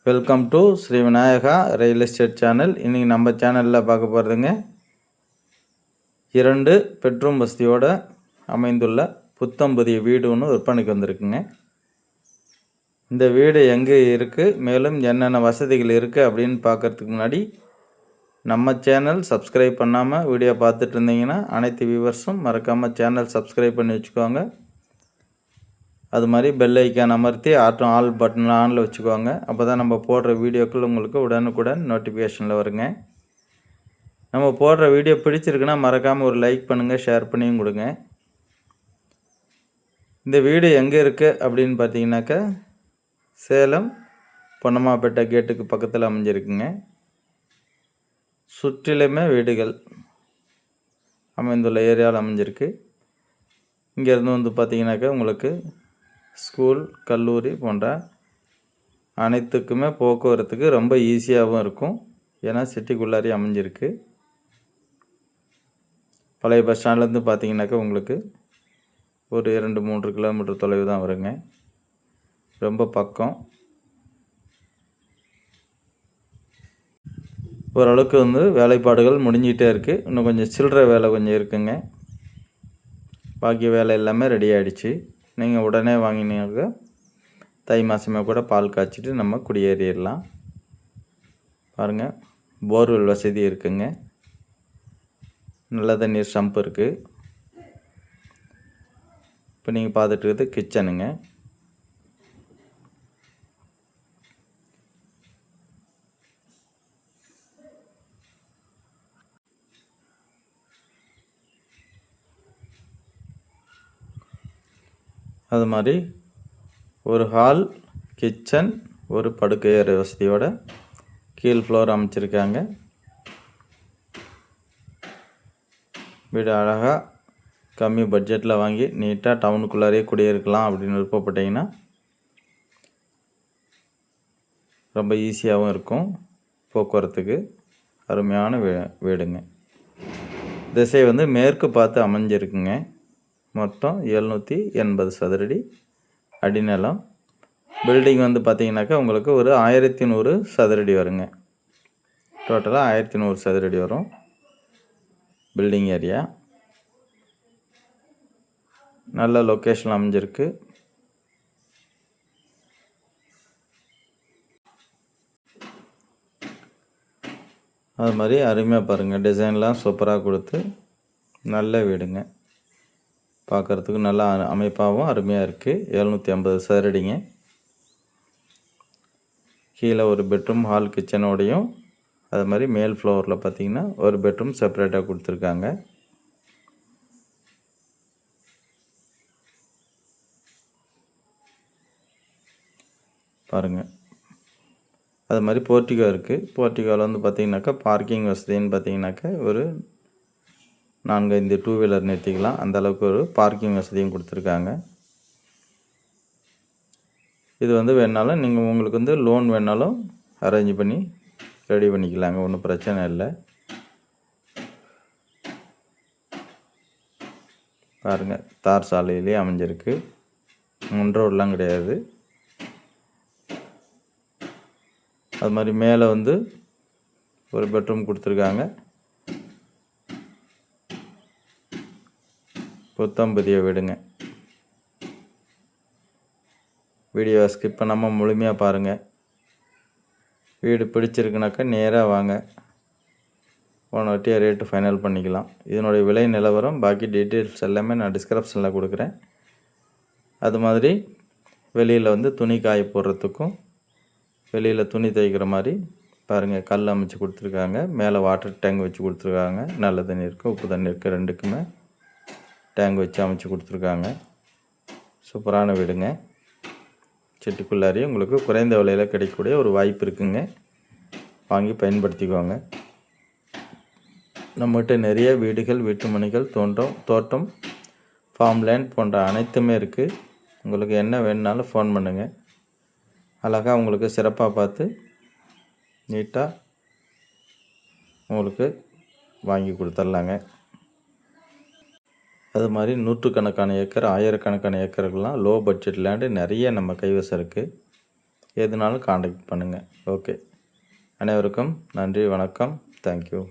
Welcome to Shri Vinayaka real estate channel. இன்றைக்கி நம்ம சேனலில் பார்க்க போகிறதுங்க 2 பெட்ரூம் வசதியோடு அமைந்துள்ள புத்தம் புதிய வீடு ஒன்று விற்பனைக்கு வந்திருக்குங்க. இந்த வீடு எங்கே இருக்குது, மேலும் என்னென்ன வசதிகள் இருக்குது அப்படின்னு பார்க்குறதுக்கு முன்னாடி நம்ம சேனல் சப்ஸ்கிரைப் பண்ணாமல் வீடியோ பார்த்துட்டு இருந்தீங்கன்னா அனைத்து வியூவர்ஸும் மறக்காமல் சேனல் சப்ஸ்கிரைப் பண்ணி வச்சுக்கோங்க. அது மாதிரி பெல் ஐக்கான் அமர்த்தி ஆல் பட்டன் ஆனில் வச்சுக்கோங்க. அப்போ தான் நம்ம போடுற வீடியோக்கள் உங்களுக்கு உடனுக்குடன் நோட்டிஃபிகேஷனில் வருங்க. நம்ம போடுற வீடியோ பிடிச்சிருக்குன்னா மறக்காமல் ஒரு லைக் பண்ணுங்கள், ஷேர் பண்ணியும் கொடுங்க. இந்த வீடு எங்கே இருக்குது அப்படின்னு பார்த்தீங்கன்னாக்கா சேலம் பொன்னம்மாப்பேட்டை கேட்டுக்கு பக்கத்தில் அமைஞ்சிருக்குங்க. சுற்றிலுமே வீடுகள் அமைந்துள்ள ஏரியாவில் அமைஞ்சிருக்கு. இங்கேருந்து வந்து பார்த்தீங்கன்னாக்கா உங்களுக்கு ஸ்கூல், கல்லூரி போன்ற அனைத்துக்குமே போக்குவரத்துக்கு ரொம்ப ஈஸியாகவும் இருக்கும். ஏன்னா சிட்டிக்குள்ளாரி அமைஞ்சிருக்கு. பழைய பஸ் ஸ்டாண்ட்லேருந்து பார்த்தீங்கன்னாக்கா உங்களுக்கு ஒரு 2-3 கிலோமீட்டர் தொலைவு தான் வருங்க. ரொம்ப பக்கம். ஓரளவுக்கு வந்து வேலைப்பாடுகள் முடிஞ்சிகிட்டே இருக்குது. இன்னும் கொஞ்சம் சில்லற வேலை கொஞ்சம் இருக்குங்க. பாக்கி வேலை எல்லாமே ரெடி ஆகிடுச்சு. நீங்கள் உடனே வாங்கினீங்க தை மாதமே கூட பால் காய்ச்சிட்டு நம்ம குடியேறிடலாம். பாருங்கள், போர்வெல் வசதி இருக்குங்க. நல்ல தண்ணீர் சம்ப் இருக்குது. இப்போ நீங்கள் பார்த்துட்டு இருக்கிறது கிச்சனுங்க. அது மாதிரி ஒரு ஹால், கிச்சன், ஒரு படுக்கை அறை வசதியோட கீழ் ஃப்ளோர் அமைச்சிருக்காங்க. வீடு அழகாக கம்மி பட்ஜெட்டில் வாங்கி நீட்டாக டவுனுக்குள்ளாரே குடியிருக்கலாம் அப்படின்னு விருப்பப்பட்டீங்கன்னா ரொம்ப ஈஸியாகவும் இருக்கும். போக்குவரத்துக்கு அருமையான வீடுங்க. திசை வந்து மேற்கு பார்த்து அமைஞ்சிருக்குங்க. மொத்தம் 780 சதுரடி அடிநிலம். பில்டிங் வந்து பார்த்திங்கனாக்கா உங்களுக்கு ஒரு 1100 சதுரடி வருங்க. டோட்டலாக 1100 சதுரடி வரும் பில்டிங் ஏரியா. நல்ல லொக்கேஷன் அமைஞ்சிருக்கு. அது மாதிரி அருமையாக பாருங்கள், டிசைன்லாம் சூப்பராக கொடுத்து நல்ல வீடுங்க. பார்க்குறதுக்கு நல்லா அமைப்பாகவும் அருமையாக இருக்குது. 750 சதுரடிங்க. கீழே ஒரு பெட்ரூம், ஹால், கிச்சனோடையும் அது மாதிரி மேல் ஃப்ளோரில் பார்த்திங்கன்னா ஒரு பெட்ரூம் செப்பரேட்டாக கொடுத்துருக்காங்க. பாருங்கள், அது மாதிரி போர்ட்டிகோ இருக்குது. போர்ட்டிகோவில் வந்து பார்த்திங்கனாக்கா பார்க்கிங் வசதின்னு பார்த்திங்கனாக்கா ஒரு 4-5 டூ வீலர் நிறுத்திக்கலாம். அந்தளவுக்கு ஒரு பார்க்கிங் வசதியும் கொடுத்துருக்காங்க. இது வந்து வேணாலும் நீங்கள் உங்களுக்கு வந்து லோன் வேணாலும் அரேஞ்ச் பண்ணி ரெடி பண்ணிக்கலாங்க, ஒன்றும் பிரச்சனை இல்லை. பாருங்கள், தார் சாலையிலே அமைஞ்சிருக்கு. ரோடெலாம் கிடையாது. அது மாதிரி மேலே வந்து ஒரு பெட்ரூம் கொடுத்துருக்காங்க. புத்தம் புதிய வீடுங்க. வீடியோவை ஸ்கிப் பண்ணாமல் முழுமையாக பாருங்கள். வீடு பிடிச்சிருக்குனாக்கா நேராக வாங்க, ஒன்றாட்டியாக ரேட்டு ஃபைனல் பண்ணிக்கலாம். இதனுடைய விலை நிலவரம் பாக்கி டீட்டெயில்ஸ் எல்லாமே நான் டிஸ்கிரிப்ஷனில் கொடுக்குறேன். அது மாதிரி வெளியில் வந்து துணி காய போடுறதுக்கும் வெளியில் துணி துவைக்கிற மாதிரி பாருங்கள், கல் அமைச்சு கொடுத்துருக்காங்க. மேலே வாட்டர் டேங்க் வச்சு கொடுத்துருக்காங்க. நல்ல தண்ணி இருக்குது, உப்பு தண்ணி இருக்குது, ரெண்டுக்குமே டேங்க் வச்சு அமைச்சு கொடுத்துருக்காங்க. சூப்பரான வீடுங்க. சிட்டிக்குள்ளாரியே உங்களுக்கு குறைந்த விலையில் கிடைக்கக்கூடிய ஒரு வாய்ப்பு இருக்குங்க. வாங்கி பயன்படுத்திக்கோங்க. நம்மகிட்ட நிறைய வீடுகள், வீட்டுமனைகள், தோட்டம், ஃபார்ம் லேண்ட் போன்ற அனைத்துமே இருக்குது. உங்களுக்கு என்ன வேணுனாலும் ஃபோன் பண்ணுங்கள். அழகாக உங்களுக்கு சிறப்பாக பார்த்து நீட்டாக உங்களுக்கு வாங்கி கொடுத்துர்லாங்க. அது மாதிரி நூற்றுக்கணக்கான ஏக்கர், ஆயிரக்கணக்கான ஏக்கர்கள்லாம் லோ பட்ஜெட் லேண்டு நிறைய நம்ம கைவசம் இருக்குது. எதுனாலும் காண்டாக்ட் பண்ணுங்கள். ஓகே, அனைவருக்கும் நன்றி, வணக்கம், தேங்க்யூ.